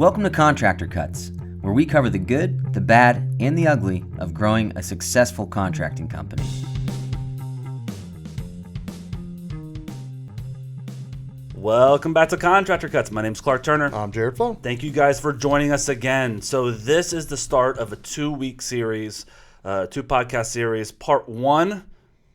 Welcome to Contractor Cuts, where we cover the good, the bad, and the ugly of growing a successful contracting company. Welcome back to Contractor Cuts. My name's Clark Turner. I'm Jared Flow. Thank you guys for joining us again. So this is the start of a 2-week series, 2-podcast series. Part 1,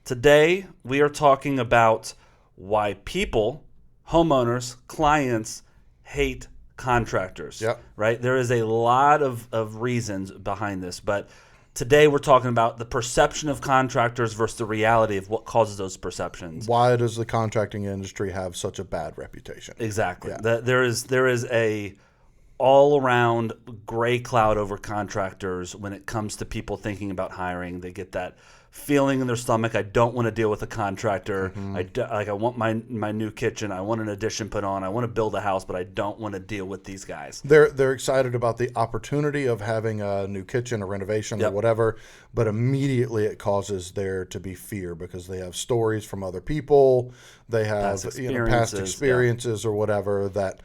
today we are talking about why people, homeowners, clients hate contractors. Yep. Right? There is a lot of reasons behind this, but today we're talking about the perception of contractors versus the reality of what causes those perceptions. Why does the contracting industry have such a bad reputation? Exactly. Yeah. There is a all around gray cloud over contractors when it comes to people thinking about hiring. They get that feeling in their stomach. I don't want to deal with a contractor. I want my new kitchen. I want an addition put on. I want to build a house, but I don't want to deal with these guys. They're excited about the opportunity of having a new kitchen, a renovation, or whatever, but immediately it causes there to be fear because they have stories from other people. They have past experiences or whatever that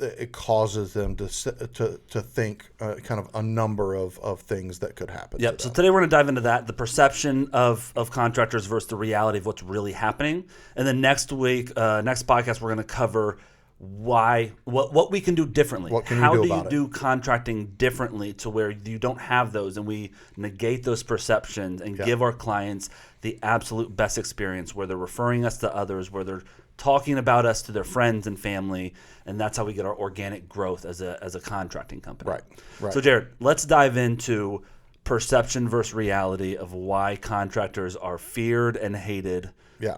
it causes them to think kind of a number of things that could happen. Yep. So today we're going to dive into that, the perception of contractors versus the reality of what's really happening. And then next week, next podcast, we're going to cover what we can do differently. How do you do contracting differently to where you don't have those, and we negate those perceptions and give our clients the absolute best experience where they're referring us to others, where they're talking about us to their friends and family, and that's how we get our organic growth as a contracting company. Right. So Jared, let's dive into perception versus reality of why contractors are feared and hated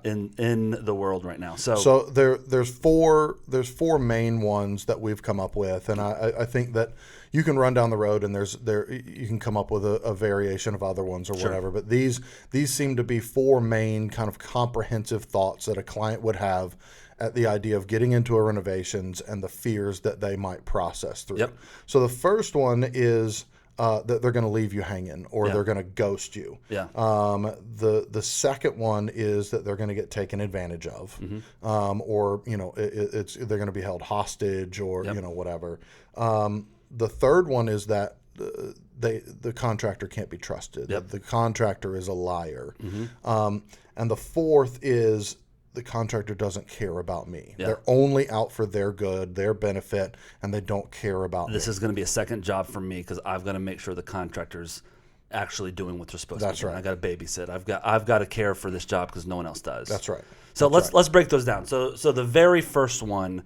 in the world right now. So there's four main ones that we've come up with, and I think that you can run down the road and you can come up with a variation of other ones or whatever. But these seem to be four main kind of comprehensive thoughts that a client would have at the idea of getting into a renovations and the fears that they might process through. Yep. So the first one is that they're going to leave you hanging or they're going to ghost you. Yeah. The second one is that they're going to get taken advantage of, or they're going to be held hostage or whatever. The third one is that the contractor can't be trusted. Yep. The contractor is a liar. And the fourth is the contractor doesn't care about me. Yeah. They're only out for their good, their benefit, and they don't care about me. This is going to be a second job for me because I've got to make sure the contractor's actually doing what they're supposed to be doing. Right. I got to babysit. I've got to care for this job because no one else does. That's right. So let's break those down. So the very first one,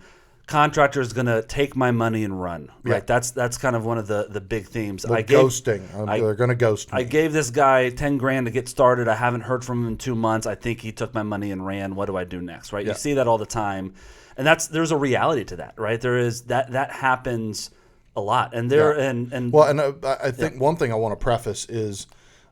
contractor is going to take my money and run. Right. Yeah. That's kind of one of the big themes. Ghosting. They're going to ghost me. I gave this guy $10,000 to get started. I haven't heard from him in 2 months. I think he took my money and ran. What do I do next? Right. Yeah. You see that all the time, and there's a reality to that. Right. There is that happens a lot, and I think one thing I want to preface is,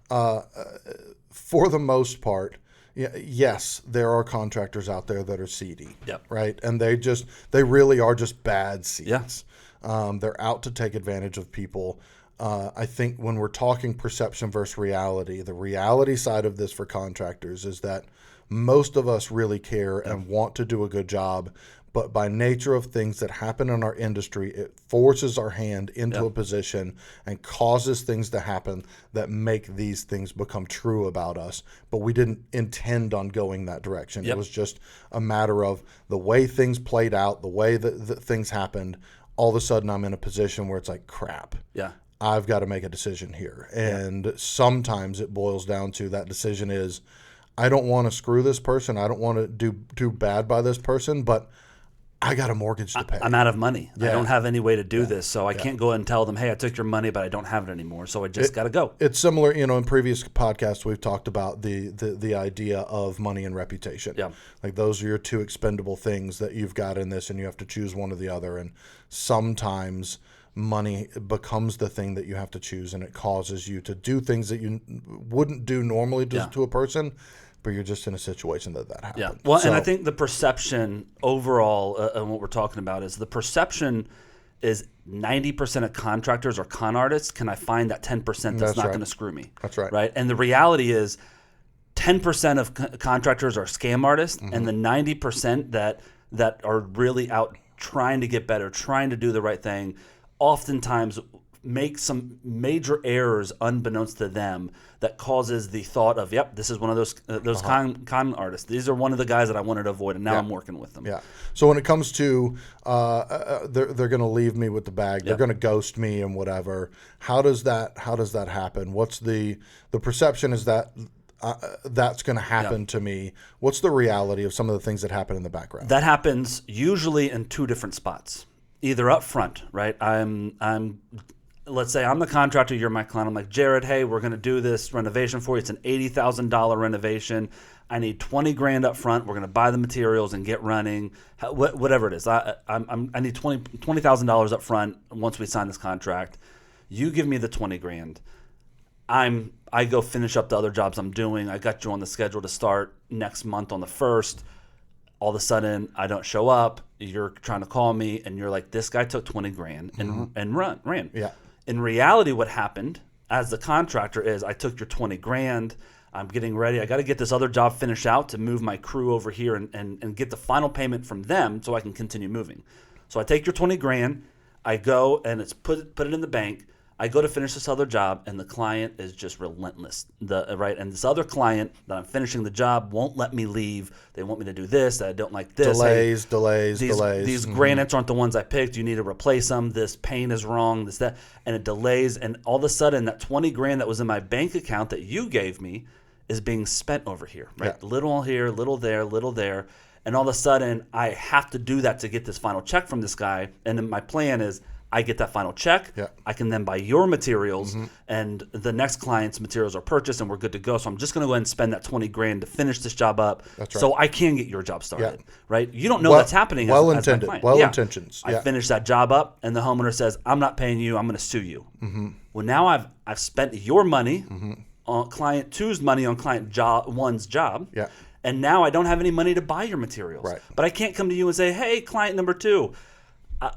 for the most part, yes, there are contractors out there that are seedy, right? And they really are just bad seeds. Yeah. They're out to take advantage of people. I think when we're talking perception versus reality, the reality side of this for contractors is that most of us really care and want to do a good job, but by nature of things that happen in our industry, it forces our hand into a position and causes things to happen that make these things become true about us. But we didn't intend on going that direction. It was just a matter of the way things played out, the way that things happened. All of a sudden, I'm in a position where it's like, crap. Yeah. I've got to make a decision here. And sometimes it boils down to that decision is, I don't want to screw this person. I don't want to do bad by this person, but I got a mortgage to pay. I'm out of money. I don't have any way to do this, so I can't go and tell them, hey, I took your money, but I don't have it anymore, so I just got to go. It's similar, in previous podcasts we've talked about the idea of money and reputation. Yeah. Like those are your two expendable things that you've got in this, and you have to choose one or the other. And sometimes money becomes the thing that you have to choose, and it causes you to do things that you wouldn't do normally to a person. But you're just in a situation that happens. Yeah. Well, and I think the perception overall, and what we're talking about is the perception is 90% of contractors are con artists. Can I find that 10% that's not going to screw me? That's right. Right. And the reality is 10% of contractors are scam artists, and the 90% that are really out trying to get better, trying to do the right thing, oftentimes make some major errors unbeknownst to them that causes the thought of, yep, this is one of those con artists. These are one of the guys that I wanted to avoid, and now I'm working with them. Yeah. So when it comes to they're going to leave me with the bag, they're going to ghost me and whatever. How does that happen? What's the perception is that that's going to happen to me? What's the reality of some of the things that happen in the background? That happens usually in two different spots. Either up front, right? Let's say I'm the contractor, you're my client. I'm like, Jared, hey, we're going to do this renovation for you. It's an $80,000 renovation. I need $20,000 up front. We're going to buy the materials and get running, whatever it is. I need $20,000 up front once we sign this contract. You give me the $20,000. I go finish up the other jobs I'm doing. I got you on the schedule to start next month on the 1st. All of a sudden, I don't show up. You're trying to call me, and you're like, this guy took $20,000 and ran. Yeah. In reality, what happened as the contractor is I took your $20,000. I'm getting ready. I got to get this other job finished out to move my crew over here and get the final payment from them so I can continue moving. So I take your $20,000. I go and it's put it in the bank. I go to finish this other job, and the client is just relentless. And this other client that I'm finishing the job won't let me leave. They want me to do this. I don't like this. Delays. These granites aren't the ones I picked. You need to replace them. This paint is wrong. This, that. And it delays. And all of a sudden, that $20,000 that was in my bank account that you gave me is being spent over here. Right? Yeah. Little here, little there. And all of a sudden, I have to do that to get this final check from this guy. And then my plan is, I get that final check. Yeah. I can then buy your materials, and the next client's materials are purchased, and we're good to go. So I'm just going to go ahead and spend that $20,000 to finish this job up, so I can get your job started. Right? You don't know that's happening. As my client. Intentions. I finish that job up, and the homeowner says, "I'm not paying you. I'm going to sue you." Well, now I've spent your money on client two's money on client one's job. Yeah. And now I don't have any money to buy your materials. Right. But I can't come to you and say, "Hey, client number 2. A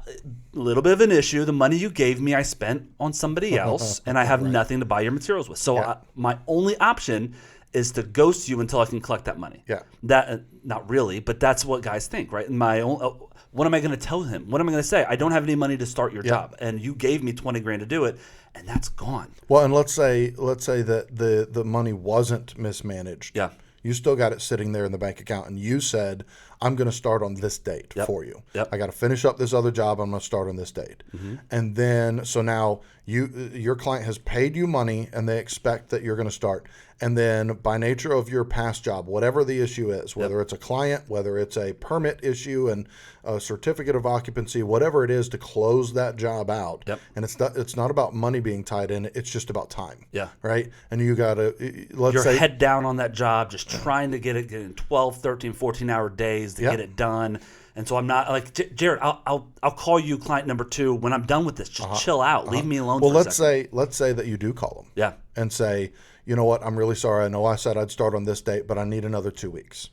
little bit of an issue. The money you gave me, I spent on somebody else, and I have nothing to buy your materials with. So my only option is to ghost you until I can collect that money." Yeah. That not really, but that's what guys think, right? What am I going to tell him? What am I going to say? I don't have any money to start your job, and you gave me $20,000 to do it, and that's gone. Well, and let's say that the money wasn't mismanaged. Yeah. You still got it sitting there in the bank account, and you said, "I'm going to start on this date for you. Yep. I got to finish up this other job. I'm going to start on this date." And then, so now your client has paid you money, and they expect that you're going to start. And then, by nature of your past job, whatever the issue is, whether it's a client, whether it's a permit issue and a certificate of occupancy, whatever it is, to close that job out. Yep. And it's not about money being tied in; it's just about time. Yeah. Right. And you got to you're head down on that job, just trying to get it in 12, 13, 14-hour days to get it done. And so I'm not like, Jared, I'll call you client number 2 when I'm done with this. Just chill out. Leave me alone. Well, let's say that you do call them. Yeah. And say, "You know what? I'm really sorry. I know I said I'd start on this date, but I need another 2 weeks."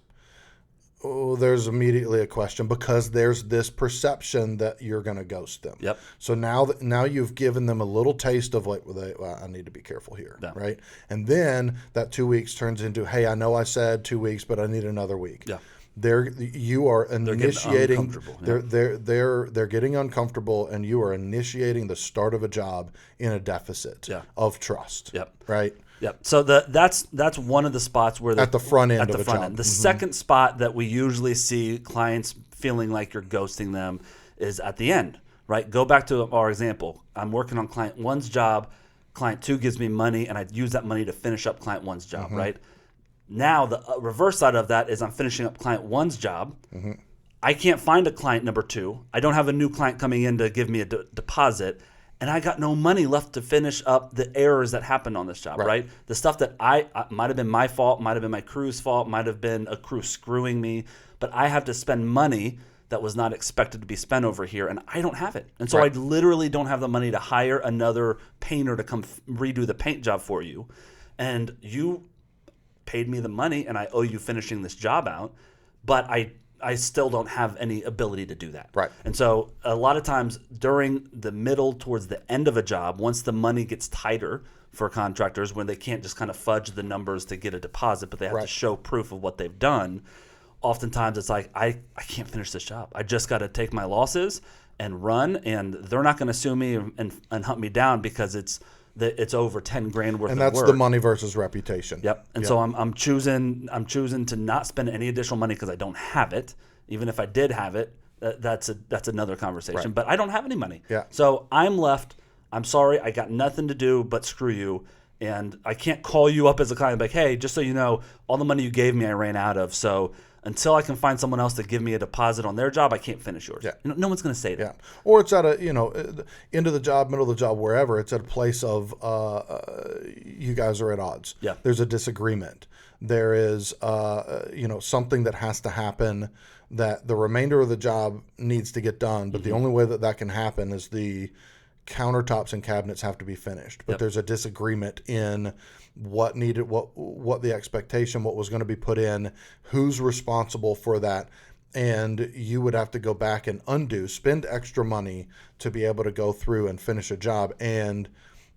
Oh, there's immediately a question, because there's this perception that you're going to ghost them. Yep. So now you've given them a little taste of I need to be careful here, right? And then that 2 weeks turns into, "Hey, I know I said 2 weeks, but I need another week." Yeah. You are initiating. They're getting uncomfortable, and you are initiating the start of a job in a deficit of trust. Yep. Right. Yep. So that's one of the spots where at the front end of a job. The second spot that we usually see clients feeling like you're ghosting them is at the end. Right. Go back to our example. I'm working on client 1's job. Client 2 gives me money, and I use that money to finish up client 1's job. Right. Now, the reverse side of that is I'm finishing up client 1's job. I can't find a client number 2. I don't have a new client coming in to give me a deposit, and I got no money left to finish up the errors that happened on this job, right? The stuff that I might have been my fault, might have been my crew's fault, might have been a crew screwing me, but I have to spend money that was not expected to be spent over here, and I don't have it. And so I literally don't have the money to hire another painter to come redo the paint job for you. And you paid me the money, and I owe you finishing this job out, but I still don't have any ability to do that. Right. And so a lot of times during the middle towards the end of a job, once the money gets tighter for contractors, when they can't just kind of fudge the numbers to get a deposit, but they have to show proof of what they've done, oftentimes it's like, I can't finish this job. I just got to take my losses and run, and they're not going to sue me and hunt me down because it's over 10 grand worth of work. And that's the money versus reputation. Yep. And so I'm choosing to not spend any additional money because I don't have it. Even if I did have it, that's another conversation. Right. But I don't have any money. Yeah. So I'm left. I'm sorry. I got nothing to do but screw you. And I can't call you up as a client like, hey, just so you know, all the money you gave me I ran out of. So until I can find someone else to give me a deposit on their job, I can't finish yours. Yeah. No one's going to say that. Yeah. Or it's at a, end of the job, middle of the job, wherever. It's at a place of you guys are at odds. Yeah. There's a disagreement. There is, something that has to happen that the remainder of the job needs to get done. But the only way that can happen is the countertops and cabinets have to be finished. But there's a disagreement in what needed, what the expectation, what was going to be put in, who's responsible for that. And you would have to go back and spend extra money to be able to go through and finish a job. And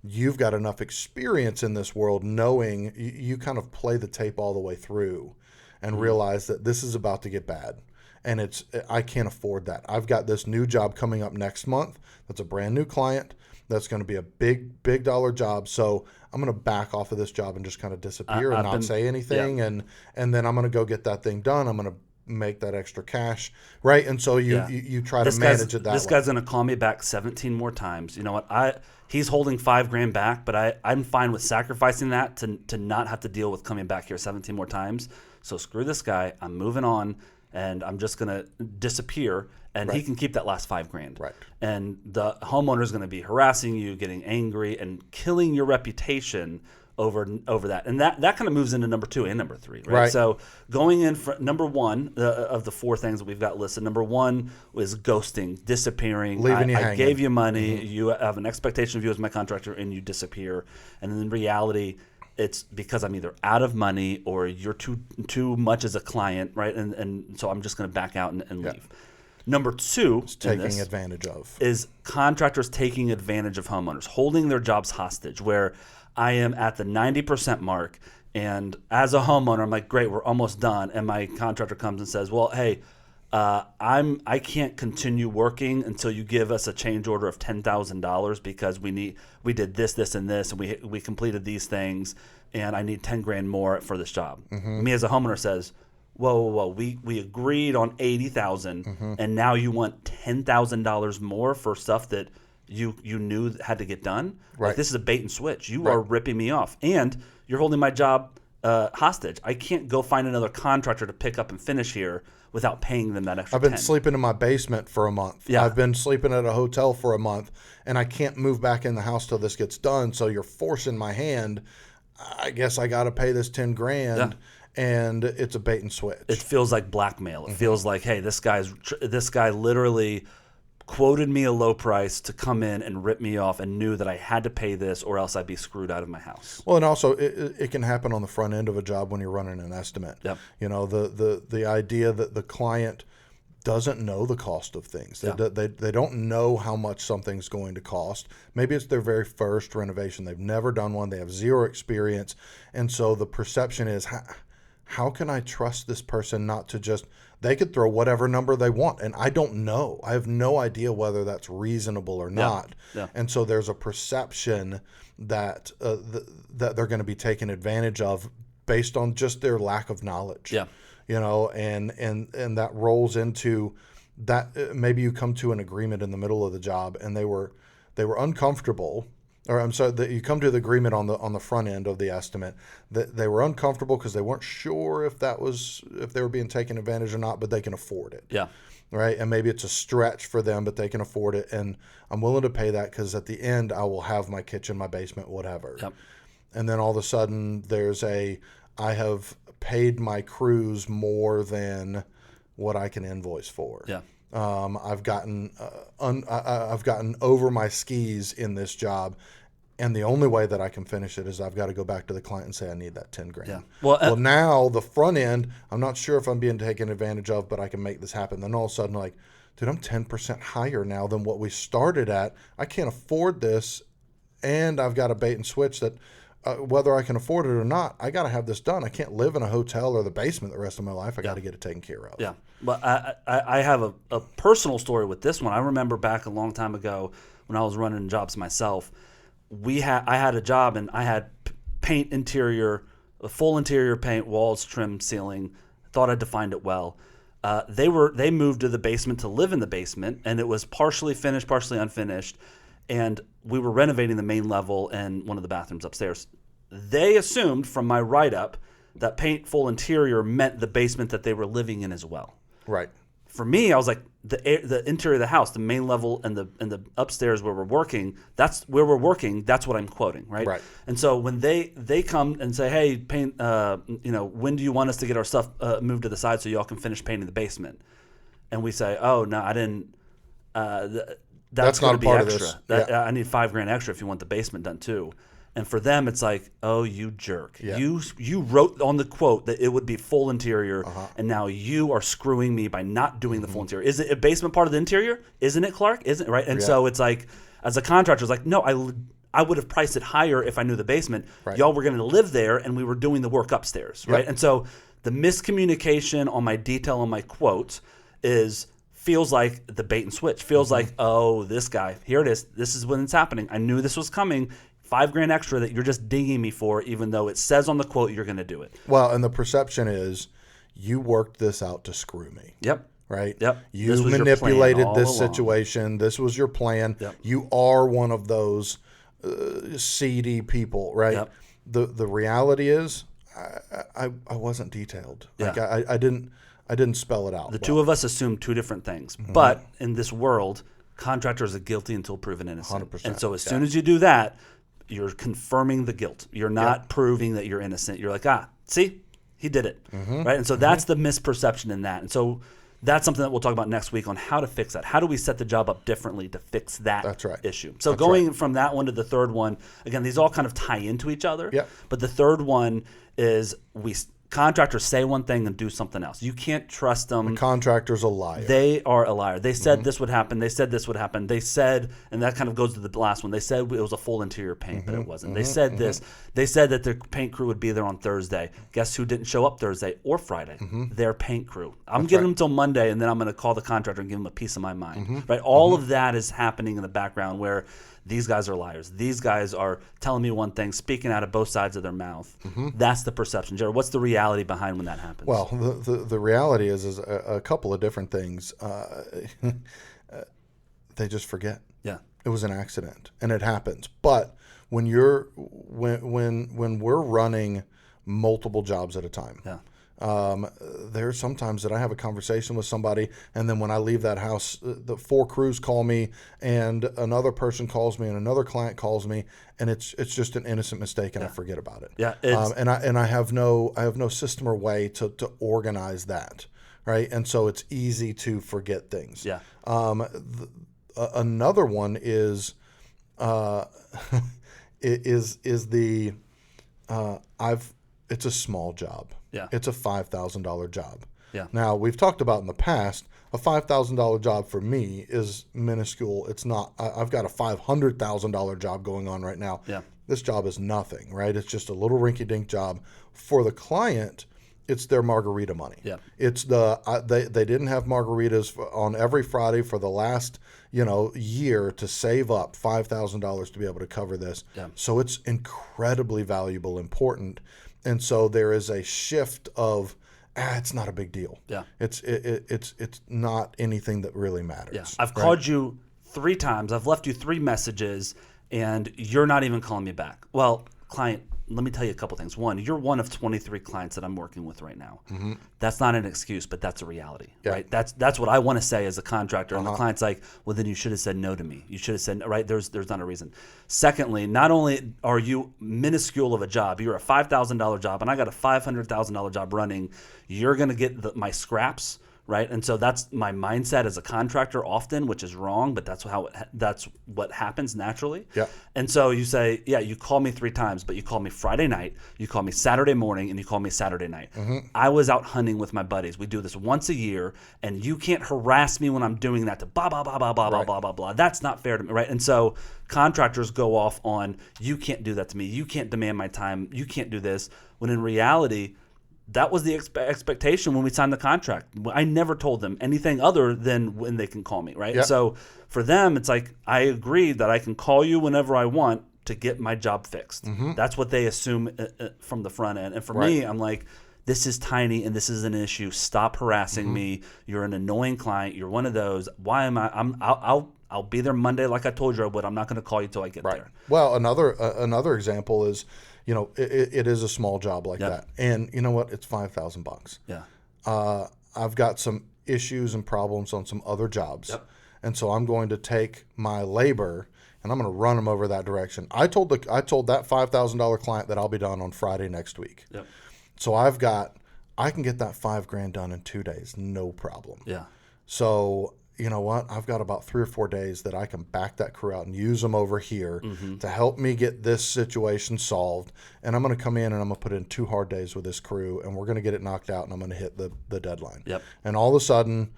you've got enough experience in this world knowing you kind of play the tape all the way through and realize that this is about to get bad. And I can't afford that. I've got this new job coming up next month. That's a brand new client. That's going to be a big dollar job. So I'm going to back off of this job and just kind of disappear and not say anything. Yeah. And then I'm going to go get that thing done. I'm going to make that extra cash. Right. And so you try to manage it that way. This guy's going to call me back 17 more times. You know what? He's holding $5,000 back, but I'm fine with sacrificing that to not have to deal with coming back here 17 more times. So screw this guy. I'm moving on. And I'm just going to disappear, and he can keep that last $5,000. Right. And the homeowner is going to be harassing you, getting angry, and killing your reputation over that. And that kind of moves into number 2 and number 3. Right. So going in for number 1 of the 4 things that we've got listed. Number 1 was ghosting, disappearing. Leaving you I hanging. gave you money. You have an expectation of you as my contractor, and you disappear. And in reality, it's because I'm either out of money or you're too much as a client, right? And so I'm just going to back out and leave. Number 2 taking advantage of is contractors taking advantage of homeowners, holding their jobs hostage, where I am at the 90% mark. And as a homeowner, I'm like, great, we're almost done. And my contractor comes and says, well, hey, I can't continue working until you give us a change order of $10,000 because we did this, and this, and we completed these things, and I need $10,000 more for this job. Me as a homeowner says, whoa, we agreed on $80,000, and now you want $10,000 more for stuff that you knew had to get done. Right. Like, this is a bait and switch. You are ripping me off, and you're holding my job hostage. I can't go find another contractor to pick up and finish here without paying them that extra I've been 10. sleeping in my basement for a month. Yeah. I've been sleeping at a hotel for a month, and I can't move back in the house till this gets done. So you're forcing my hand. I guess I got to pay this $10,000, and it's a bait and switch. It feels like blackmail. It feels like, hey, this guy literally quoted me a low price to come in and rip me off, and knew that I had to pay this or else I'd be screwed out of my house. Well, and also it can happen on the front end of a job when you're running an estimate. Yep. You know, the idea that the client doesn't know the cost of things. They don't know how much something's going to cost. Maybe it's their very first renovation. They've never done one. They have zero experience. And so the perception is, how can I trust this person not to just, they could throw whatever number they want. And I don't know. I have no idea whether that's reasonable or not. Yeah. And so there's a perception that that they're going to be taken advantage of based on just their lack of knowledge. Yeah. You know, and that rolls into that. Maybe you come to an agreement in the middle of the job, and they were uncomfortable, or I'm sorry, that you come to the agreement on the front end of the estimate that they were uncomfortable because they weren't sure if they were being taken advantage or not, but they can afford it. Yeah. Right. And maybe it's a stretch for them, but they can afford it, and I'm willing to pay that because at the end I will have my kitchen, my basement, whatever. Yep. And then all of a sudden I have paid my crews more than what I can invoice for. Yeah. I've gotten over my skis in this job, and the only way that I can finish it is I've got to go back to the client and say I need that $10,000. Yeah. Well, now the front end, I'm not sure if I'm being taken advantage of, but I can make this happen. Then all of a sudden, like, dude, I'm 10% higher now than what we started at. I can't afford this, and I've got a bait and switch that. Whether I can afford it or not, I got to have this done. I can't live in a hotel or the basement the rest of my life. I got to get it taken care of. Yeah. But I have a personal story with this one. I remember back a long time ago when I was running jobs myself. I had a job and I had paint interior, a full interior paint, walls, trim, ceiling. Thought I defined it well. They moved to the basement to live in the basement, and it was partially finished, partially unfinished. And we were renovating the main level and one of the bathrooms upstairs. They assumed from my write-up that paint full interior meant the basement that they were living in as well. Right. For me, I was like, the interior of the house, the main level and the upstairs where we're working, that's where we're working. That's what I'm quoting, right? Right. And so when they come and say, hey, paint, when do you want us to get our stuff moved to the side so y'all can finish painting the basement? And we say, oh no, I didn't. That's not a be part extra. of this. I need $5,000 extra if you want the basement done too. And for them, it's like, oh, you jerk. Yeah. You wrote on the quote that it would be full interior, and now you are screwing me by not doing the full interior. Is it a basement part of the interior? Isn't it, Clark? Isn't it, right? And so it's like, as a contractor, it's like, no, I would have priced it higher if I knew the basement. Right. Y'all were going to live there, and we were doing the work upstairs, right? And so the miscommunication on my detail on my quote feels like the bait and switch. Feels like, oh, this guy, here it is. This is when it's happening. I knew this was coming. $5,000 extra that you're just dinging me for, even though it says on the quote you're going to do it. Well, and the perception is you worked this out to screw me. Yep. Right? Yep. You manipulated this along. situation. This was your plan. Yep. You are one of those seedy people, right? Yep. The reality is I wasn't detailed. Yeah. Like I didn't spell it out. The two of us assume two different things. But in this world, contractors are guilty until proven innocent. 100%. And so as soon as you do that, you're confirming the guilt. You're not proving that you're innocent. You're like, see, he did it, right? And so that's the misperception in that. And so that's something that we'll talk about next week on how to fix that. How do we set the job up differently to fix that issue? So going from that one to the third one, again, these all kind of tie into each other. Yep. But the third one is contractors say one thing and do something else. You can't trust them. The contractor's a liar. They are a liar. They said this would happen. They said this would happen. They said, and that kind of goes to the last one. They said it was a full interior paint, but it wasn't. They said this. They said that their paint crew would be there on Thursday. Guess who didn't show up Thursday or Friday? Their paint crew. I'm giving them until Monday, and then I'm going to call the contractor and give them a piece of my mind. Right? All of that is happening in the background where these guys are liars. These guys are telling me one thing, speaking out of both sides of their mouth. That's the perception. Jared, what's the reality behind when that happens? Well, the reality is a couple of different things. They just forget. Yeah. It was an accident, and it happens. But when we're running multiple jobs at a time, there's sometimes that I have a conversation with somebody, and then when I leave that house, the 4 crews call me, and another person calls me, and another client calls me, and it's just an innocent mistake, and I forget about it. Yeah, and I have no system or way to organize that, right? And so it's easy to forget things. Yeah. Another one is it's a small job. Yeah. It's a $5,000 job. Yeah. Now, we've talked about in the past, a $5,000 job for me is minuscule. It's not. I've got a $500,000 job going on right now. Yeah. This job is nothing, right? It's just a little rinky-dink job. For the client, it's their margarita money. Yeah. It's they didn't have margaritas on every Friday for the last year to save up $5,000 to be able to cover this. Yeah. So it's incredibly valuable, important, and so there is a shift of it's not a big deal. Yeah. It's not anything that really matters. Yeah. I've called you 3 times. I've left you 3 messages, and you're not even calling me back. Well, client, let me tell you a couple things. One, you're one of 23 clients that I'm working with right now. That's not an excuse, but that's a reality, right? That's what I want to say as a contractor. And the client's like, well, then you should have said no to me. You should have said, right, there's not a reason. Secondly, not only are you minuscule of a job, you're a $5,000 job, and I got a $500,000 job running, you're going to get my scraps, right? And so that's my mindset as a contractor often, which is wrong, but that's what happens naturally. Yeah. And so you say, yeah, you call me 3 times, but you call me Friday night, you call me Saturday morning, and you call me Saturday night. I was out hunting with my buddies. We do this once a year, and you can't harass me when I'm doing that to blah, blah, blah, blah, blah, blah, blah, blah, blah. That's not fair to me, right? And so contractors go off on, you can't do that to me. You can't demand my time. You can't do this. When in reality, that was the expectation when we signed the contract. I never told them anything other than when they can call me, right? Yep. So for them, it's like, I agreed that I can call you whenever I want to get my job fixed. That's what they assume from the front end. And for me, I'm like, this is tiny and this is an issue. Stop harassing me. You're an annoying client. You're one of those. Why am I? I'll be there Monday like I told you I would. I'm not going to call you till I get there. Well, another example is, it is a small job like that, and you know what? It's $5,000. Yeah. I've got some issues and problems on some other jobs, and so I'm going to take my labor and I'm going to run them over that direction. I told that $5,000 client that I'll be done on Friday next week. Yep. So I can get that $5,000 done in 2 days, no problem. Yeah. So you know what? I've got about 3 or 4 days that I can back that crew out and use them over here to help me get this situation solved. And I'm going to come in and I'm going to put in 2 hard days with this crew, and we're going to get it knocked out, and I'm going to hit the deadline. Yep. And all of a sudden,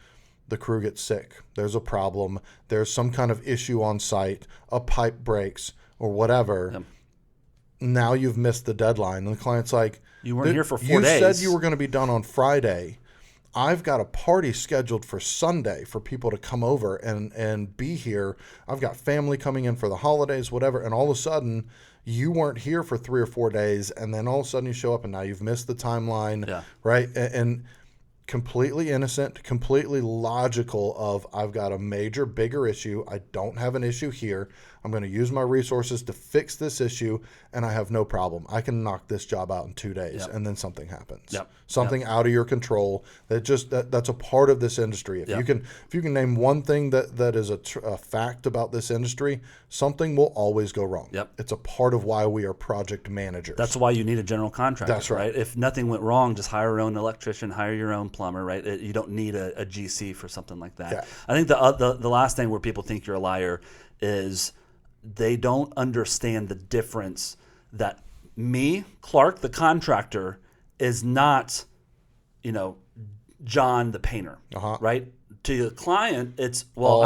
the crew gets sick. There's a problem. There's some kind of issue on site. A pipe breaks or whatever. Yep. Now you've missed the deadline. And the client's like, you weren't here for 4 days. You said you were going to be done on Friday. I've got a party scheduled for Sunday for people to come over and be here. I've got family coming in for the holidays, whatever. And all of a sudden, you weren't here for 3 or 4 days. And then all of a sudden you show up and now you've missed the timeline, right? And completely innocent, completely logical of, I've got a major, bigger issue. I don't have an issue here. I'm going to use my resources to fix this issue, and I have no problem. I can knock this job out in 2 days, and then something happens. Something out of your control. That's a part of this industry. If you can name one thing that is a fact about this industry, something will always go wrong. It's a part of why we are project managers. That's why you need a general contractor. That's right. If nothing went wrong, just hire your own electrician, hire your own plumber, right? You don't need a GC for something like that. Yeah. I think the last thing where people think you're a liar is they don't understand the difference that me, Clark, the contractor, is not, John, the painter, right? To the client, it's, well,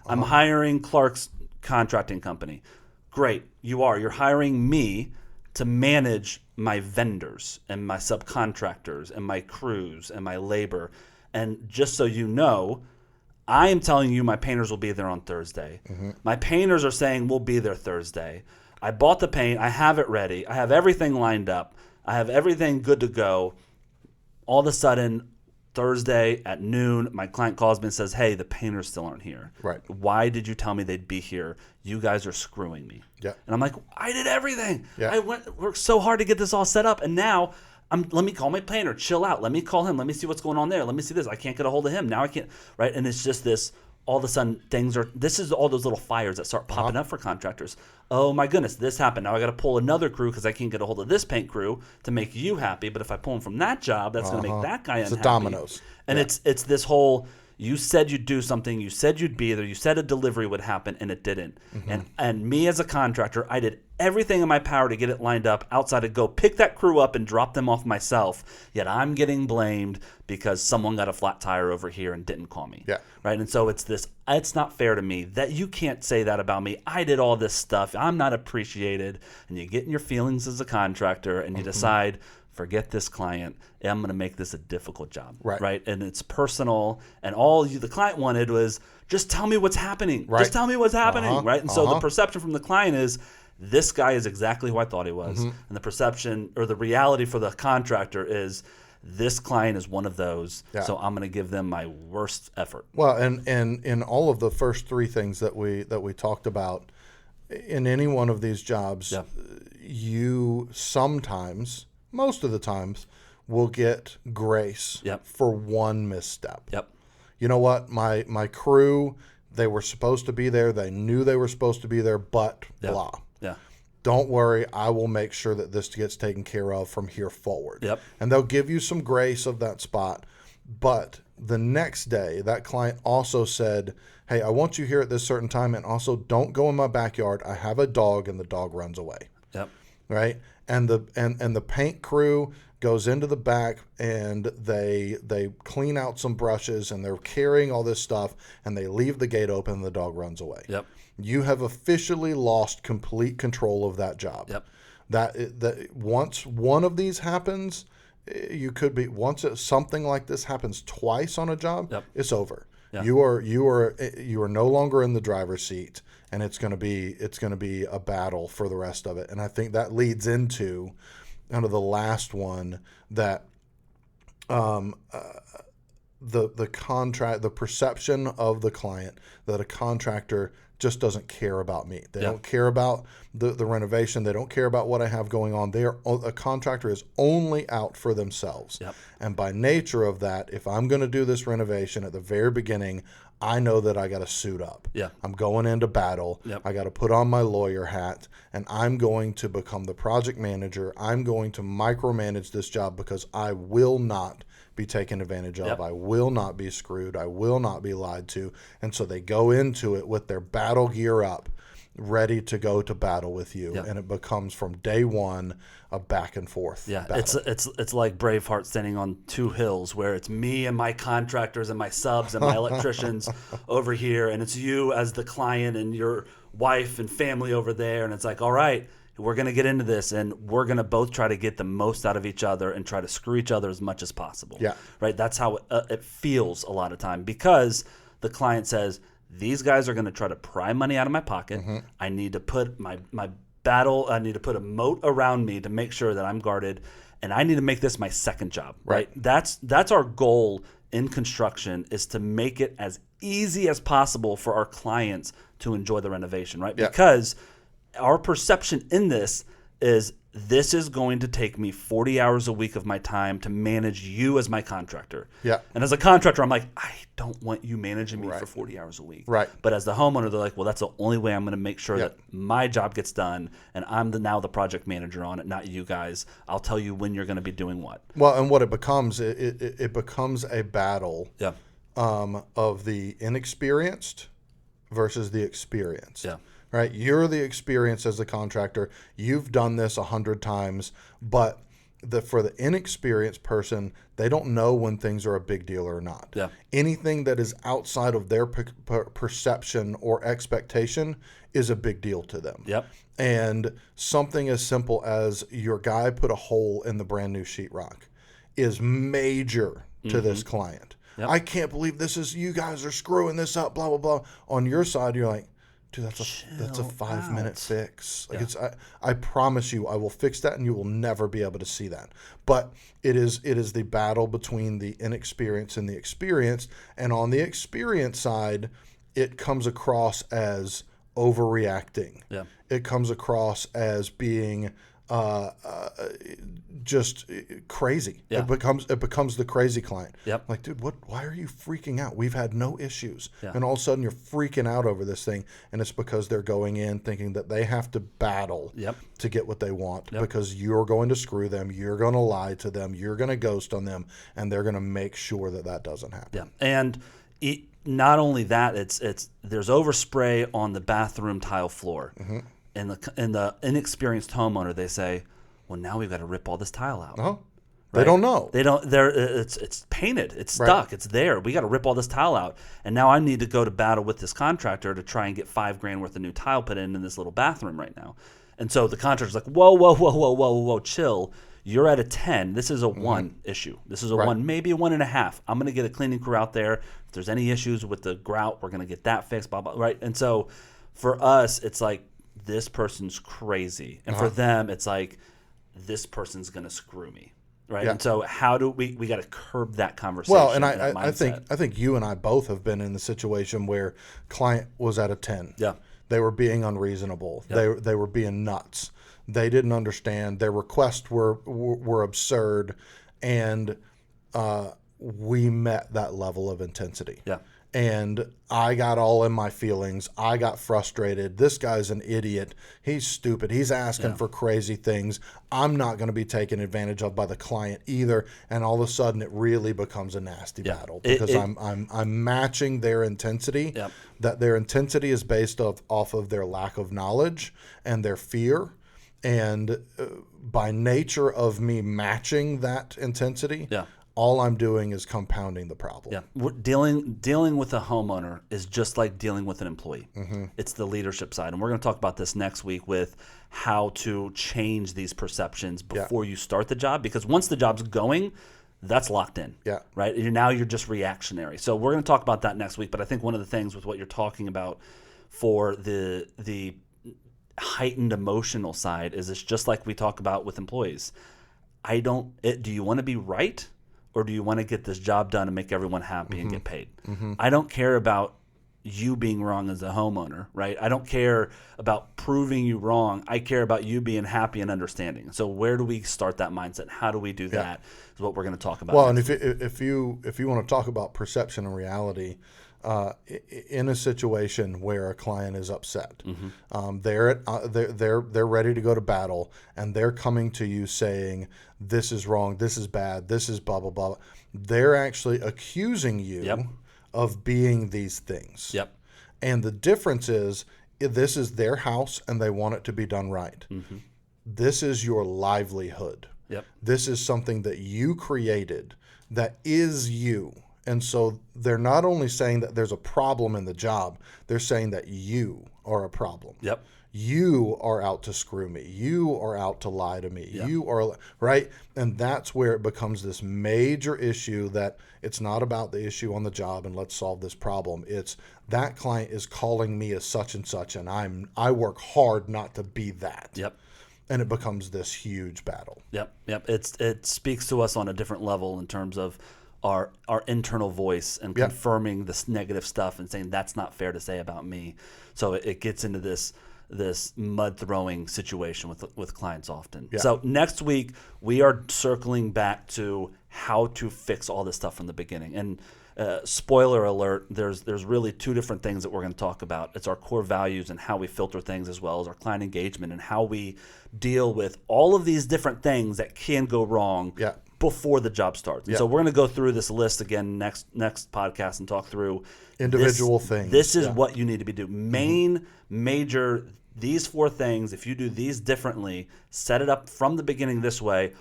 I'm hiring Clark's contracting company. Great, you're hiring me to manage my vendors and my subcontractors and my crews and my labor. And just so you know, I am telling you my painters will be there on Thursday. My painters are saying we'll be there Thursday. I bought the paint. I have it ready. I have everything lined up. I have everything good to go. All of a sudden, Thursday at noon, my client calls me and says, hey, the painters still aren't here. Right. Why did you tell me they'd be here? You guys are screwing me. Yeah. And I'm like, I did everything. Yeah. I worked so hard to get this all set up, and now let me call my painter. Chill out. Let me call him. Let me see what's going on there. Let me see this. I can't get a hold of him. Now I can't. Right? And it's just this. All of a sudden, this is all those little fires that start popping up for contractors. Oh my goodness, this happened. Now I got to pull another crew because I can't get a hold of this paint crew to make you happy. But if I pull him from that job, that's going to make that guy unhappy. It's dominoes. And it's this whole, you said you'd do something, you said you'd be there, you said a delivery would happen, and it didn't. And me as a contractor, I did everything in my power to get it lined up outside to go pick that crew up and drop them off myself, yet I'm getting blamed because someone got a flat tire over here and didn't call me. Yeah. Right? And so it's not fair to me that you can't say that about me. I did all this stuff. I'm not appreciated. And you get in your feelings as a contractor and you decide, forget this client. I'm going to make this a difficult job. Right? And it's personal. And all the client wanted was, just tell me what's happening. Right. Just tell me what's happening. Right? And so the perception from the client is, this guy is exactly who I thought he was. And the perception or the reality for the contractor is, this client is one of those, so I'm going to give them my worst effort. Well, and in all of the first 3 things that we talked about, in any one of these jobs, you sometimes, most of the times, will get grace for one misstep. You know what? My crew, they were supposed to be there. They knew they were supposed to be there, but blah. Don't worry, I will make sure that this gets taken care of from here forward. And they'll give you some grace of that spot. But the next day, that client also said, hey, I want you here at this certain time, and also don't go in my backyard. I have a dog, and the dog runs away. Right? And the paint crew goes into the back, and they clean out some brushes, and they're carrying all this stuff, and they leave the gate open, and the dog runs away. You have officially lost complete control of that job. That once one of these happens, you could be, something like this happens twice on a job, it's over. Yeah. You are no longer in the driver's seat, and it's going to be a battle for the rest of it. And I think that leads into kind of the last one, that the perception of the client that a contractor just doesn't care about me. They don't care about the renovation. They don't care about what I have going on. A contractor is only out for themselves. And by nature of that, if I'm going to do this renovation at the very beginning, I know that I got to suit up. I'm going into battle. I got to put on my lawyer hat, and I'm going to become the project manager. I'm going to micromanage this job because I will not be taken advantage of. I will not be screwed. I will not be lied to. And so they go into it with their battle gear up, ready to go to battle with you. And it becomes from day one a back and forth. Battle. It's like Braveheart standing on two hills, where it's me and my contractors and my subs and my electricians over here, and it's you as the client and your wife and family over there. And it's like, all right, we're going to get into this, and we're going to both try to get the most out of each other and try to screw each other as much as possible. Right? That's how it feels a lot of time, because the client says, these guys are going to try to pry money out of my pocket. I need to put my battle, I need to put a moat around me to make sure that I'm guarded, and I need to make this my second job. Right? That's our goal in construction, is to make it as easy as possible for our clients to enjoy the renovation, right? Because our perception in this is going to take me 40 hours a week of my time to manage you as my contractor. And as a contractor, I'm like, I don't want you managing me for 40 hours a week. But as the homeowner, they're like, well, that's the only way I'm going to make sure that my job gets done, and I'm now the project manager on it, not you guys. I'll tell you when you're going to be doing what. Well, and what it becomes, it becomes a battle of the inexperienced versus the experienced. Right? You're the experienced as a contractor. You've done this 100 times, but for the inexperienced person, they don't know when things are a big deal or not. Anything that is outside of their perception or expectation is a big deal to them. And something as simple as your guy put a hole in the brand new sheetrock is major to this client. I can't believe you guys are screwing this up, blah, blah, blah. On your side, you're like, dude, that's a 5-minute fix. Like I promise you, I will fix that, and you will never be able to see that. But it is the battle between the inexperienced and the experienced. And on the experienced side, it comes across as overreacting. It comes across as being just crazy. It becomes the crazy client. Like, dude, why are you freaking out? We've had no issues. And all of a sudden you're freaking out over this thing, and it's because they're going in thinking that they have to battle to get what they want, because you're going to screw them, you're going to lie to them, you're going to ghost on them, and they're going to make sure that doesn't happen. And not only that, it's there's overspray on the bathroom tile floor. And the inexperienced homeowner, they say, well, now we've got to rip all this tile out. They don't know. It's painted. It's stuck. It's there. We got to rip all this tile out. And now I need to go to battle with this contractor to try and get $5,000 worth of new tile put in this little bathroom right now. And so the contractor's like, whoa, chill. You're at a 10. This is a 1 issue. This is a 1, maybe a 1.5. I'm going to get a cleaning crew out there. If there's any issues with the grout, we're going to get that fixed, blah, blah, right? And so for us, it's like, this person's crazy. And for them, it's like, this person's going to screw me. Right. And so how do we got to curb that conversation? Well, and I think you and I both have been in the situation where client was at a 10. They were being unreasonable. They were being nuts. They didn't understand. Their requests were absurd. And we met that level of intensity. And I got all in my feelings. I got frustrated. This guy's an idiot. He's stupid. He's asking for crazy things. I'm not going to be taken advantage of by the client either. And all of a sudden, it really becomes a nasty battle, because I'm matching their intensity. That their intensity is based off of their lack of knowledge and their fear. And by nature of me matching that intensity, all I'm doing is compounding the problem. Yeah, dealing with a homeowner is just like dealing with an employee. It's the leadership side, and we're going to talk about this next week with how to change these perceptions before you start the job, because once the job's going, that's locked in. Yeah. Right? Now you're just reactionary. So we're going to talk about that next week, but I think one of the things with what you're talking about for the heightened emotional side is it's just like we talk about with employees. Do you want to be right? Or do you want to get this job done and make everyone happy and get paid? I don't care about you being wrong as a homeowner, right? I don't care about proving you wrong. I care about you being happy and understanding. So where do we start that mindset? How do we do that? Is what we're going to talk about. Well, and if you want to talk about perception and reality, in a situation where a client is upset, they're ready to go to battle, and they're coming to you saying, "This is wrong. This is bad. This is blah blah blah." They're actually accusing you of being these things. And the difference is, this is their house, and they want it to be done right. This is your livelihood. This is something that you created. That is you. And so they're not only saying that there's a problem in the job, they're saying that you are a problem. You are out to screw me. You are out to lie to me. You are, right? And that's where it becomes this major issue, that it's not about the issue on the job and let's solve this problem. It's that client is calling me as such and such, and I work hard not to be that. And it becomes this huge battle. It speaks to us on a different level in terms of our internal voice and confirming this negative stuff and saying that's not fair to say about me. So it gets into this mud throwing situation with clients often. So next week we are circling back to how to fix all this stuff from the beginning. And spoiler alert, there's really two different things that we're going to talk about. It's our core values and how we filter things, as well as our client engagement and how we deal with all of these different things that can go wrong before the job starts. And so we're going to go through this list again next podcast and talk through individual things. This is what you need to be doing. Major, these 4 things, if you do these differently, set it up from the beginning this way,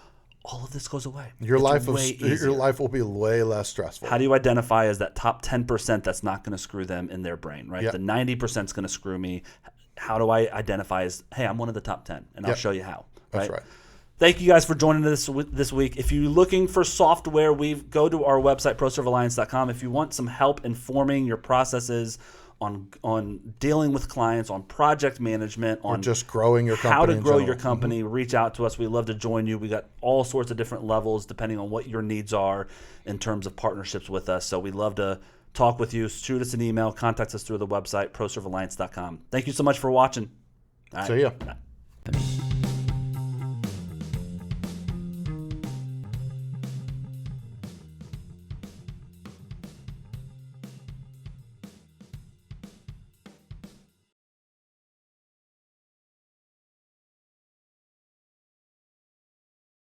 all of this goes away. Your life will be way less stressful. How do you identify as that top 10% that's not going to screw them in their brain, right? The 90% is going to screw me. How do I identify as, hey, I'm one of the top 10, and I'll show you how. That's right. Thank you guys for joining us this week. If you're looking for software, go to our website, ProServeAlliance.com. If you want some help informing your processes on dealing with clients, on project management, on just growing your company, how to grow your company, reach out to us. We'd love to join you. We got all sorts of different levels depending on what your needs are in terms of partnerships with us. So we'd love to talk with you. Shoot us an email. Contact us through the website, ProServeAlliance.com. Thank you so much for watching. See ya.